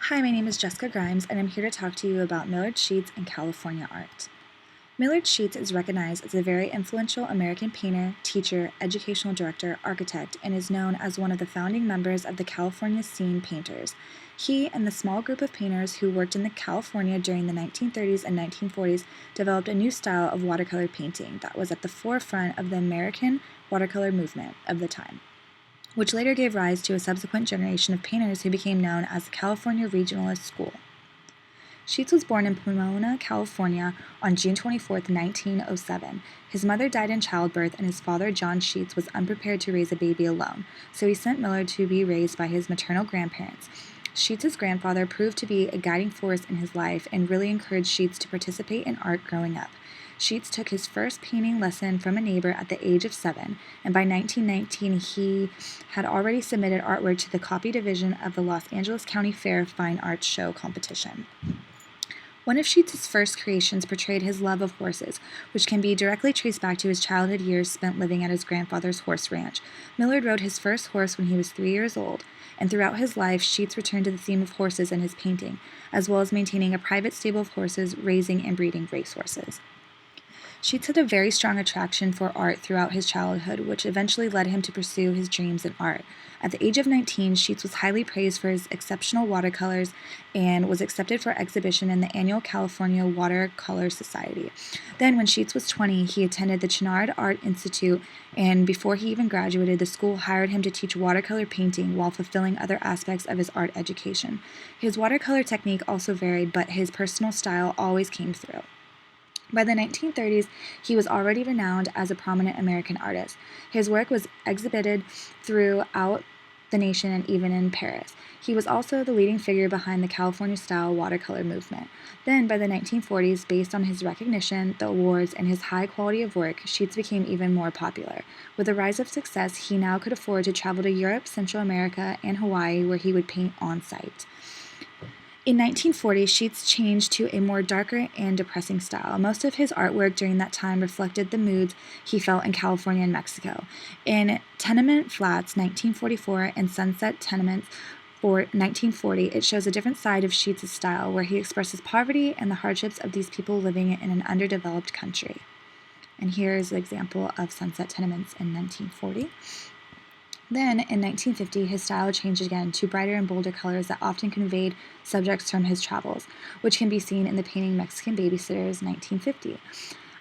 Hi, my name is Jessica Grimes, and I'm here to talk to you about Millard Sheets and California art. Millard Sheets is recognized as a very influential American painter, teacher, educational director, architect, and is known as one of the founding members of the California Scene Painters. He and the small group of painters who worked in California during the 1930s and 1940s developed a new style of watercolor painting that was at the forefront of the American watercolor movement of the time, which later gave rise to a subsequent generation of painters who became known as the California Regionalist School. Sheets was born in Pomona, California on June 24, 1907. His mother died in childbirth, and his father, John Sheets, was unprepared to raise a baby alone, so he sent Millard to be raised by his maternal grandparents. Sheets' grandfather proved to be a guiding force in his life and really encouraged Sheets to participate in art growing up. Sheets took his first painting lesson from a neighbor at the age of 7, and by 1919 he had already submitted artwork to the copy division of the Los Angeles County Fair Fine Arts Show competition. One of Sheets' first creations portrayed his love of horses, which can be directly traced back to his childhood years spent living at his grandfather's horse ranch. Millard rode his first horse when he was 3 years old, and throughout his life, Sheets returned to the theme of horses in his painting, as well as maintaining a private stable of horses, raising and breeding racehorses. Sheets had a very strong attraction for art throughout his childhood, which eventually led him to pursue his dreams in art. At the age of 19, Sheets was highly praised for his exceptional watercolors and was accepted for exhibition in the annual California Watercolor Society. Then, when Sheets was 20, he attended the Chouinard Art Institute, and before he even graduated, the school hired him to teach watercolor painting while fulfilling other aspects of his art education. His watercolor technique also varied, but his personal style always came through. By the 1930s, he was already renowned as a prominent American artist. His work was exhibited throughout the nation and even in Paris. He was also the leading figure behind the California-style watercolor movement. Then, by the 1940s, based on his recognition, the awards, and his high quality of work, Sheets became even more popular. With the rise of success, he now could afford to travel to Europe, Central America, and Hawaii, where he would paint on site. In 1940, Sheets changed to a more darker and depressing style. Most of his artwork during that time reflected the moods he felt in California and Mexico. In Tenement Flats, 1944, and Sunset Tenements, for 1940, it shows a different side of Sheets' style, where he expresses poverty and the hardships of these people living in an underdeveloped country. And here is an example of Sunset Tenements in 1940. Then, in 1950, his style changed again to brighter and bolder colors that often conveyed subjects from his travels, which can be seen in the painting Mexican Babysitters, 1950.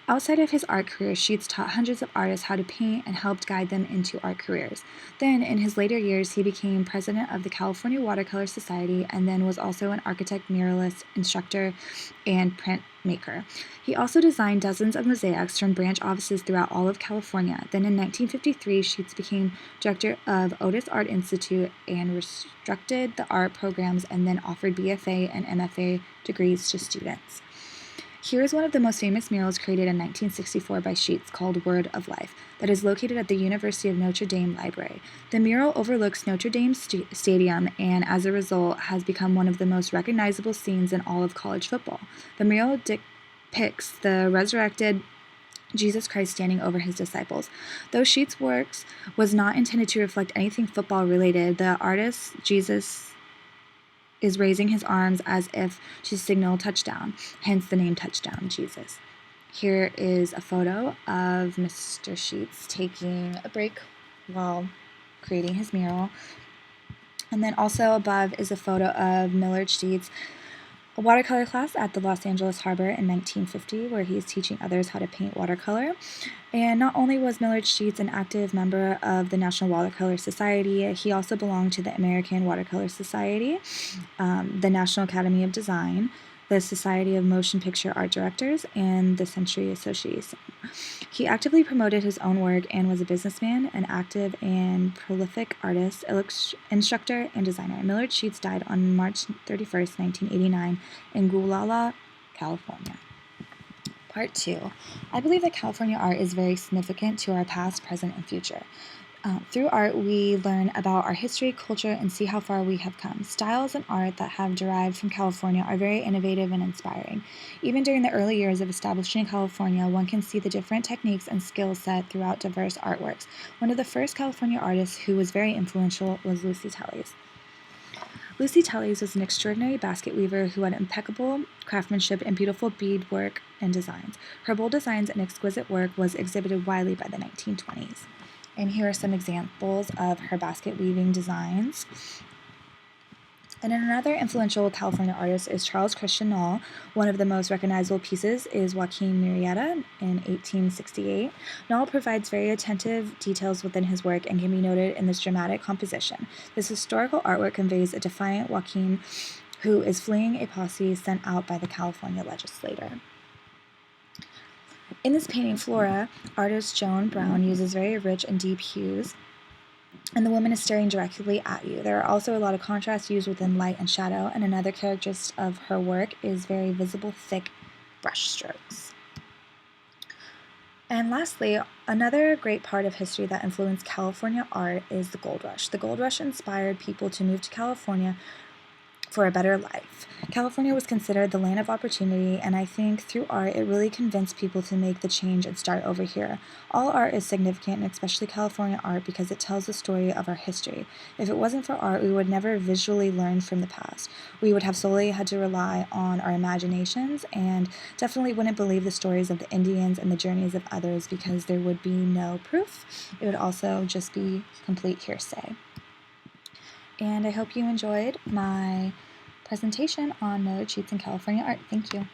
Outside of his art career, Sheets taught hundreds of artists how to paint and helped guide them into art careers. Then, in his later years, he became president of the California Watercolor Society and then was also an architect, muralist, instructor, and printmaker. He also designed dozens of mosaics from branch offices throughout all of California. Then, in 1953, Sheets became director of Otis Art Institute and restricted the art programs and then offered BFA and MFA degrees to students. Here is one of the most famous murals created in 1964 by Sheets called Word of Life that is located at the University of Notre Dame Library. The mural overlooks Notre Dame Stadium and, as a result, has become one of the most recognizable scenes in all of college football. The mural depicts the resurrected Jesus Christ standing over his disciples. Though Sheets' works was not intended to reflect anything football related, the artist Jesus is raising his arms as if to signal touchdown, hence the name Touchdown Jesus. Here is a photo of Mr. Sheets taking a break while creating his mural. And then also above is a photo of Millard Sheets' watercolor class at the Los Angeles Harbor in 1950, where he is teaching others how to paint watercolor. And not only was Millard Sheets an active member of the National Watercolor Society, he also belonged to the American Watercolor Society, the National Academy of Design, the Society of Motion Picture Art Directors, and the Century Association. He actively promoted his own work and was a businessman, an active and prolific artist, instructor, and designer. Millard Sheets died on March 31st, 1989 in Gualala, California. Part 2. I believe that California art is very significant to our past, present, and future. Through art, we learn about our history, culture, and see how far we have come. Styles in art that have derived from California are very innovative and inspiring. Even during the early years of establishing California, one can see the different techniques and skill set throughout diverse artworks. One of the first California artists who was very influential was Lucy Tellez. Lucy Tully's was an extraordinary basket weaver who had impeccable craftsmanship and beautiful beadwork and designs. Her bold designs and exquisite work was exhibited widely by the 1920s. And here are some examples of her basket weaving designs. And another influential California artist is Charles Christian Knoll. One of the most recognizable pieces is Joaquin Murrieta in 1868. Knoll provides very attentive details within his work and can be noted in this dramatic composition. This historical artwork conveys a defiant Joaquin who is fleeing a posse sent out by the California legislator. In this painting, Flora, artist Joan Brown uses very rich and deep hues, and the woman is staring directly at you. There are also a lot of contrast used within light and shadow, and another characteristic of her work is very visible, thick brush strokes. And lastly, another great part of history that influenced California art is the gold rush. The gold rush inspired people to move to California for a better life. California was considered the land of opportunity, and I think through art it really convinced people to make the change and start over here. All art is significant, and especially California art, because it tells the story of our history. If it wasn't for art, we would never visually learn from the past. We would have solely had to rely on our imaginations, and definitely wouldn't believe the stories of the Indians and the journeys of others because there would be no proof. It would also just be complete hearsay. And I hope you enjoyed my presentation on Millard Sheets and California art. Thank you.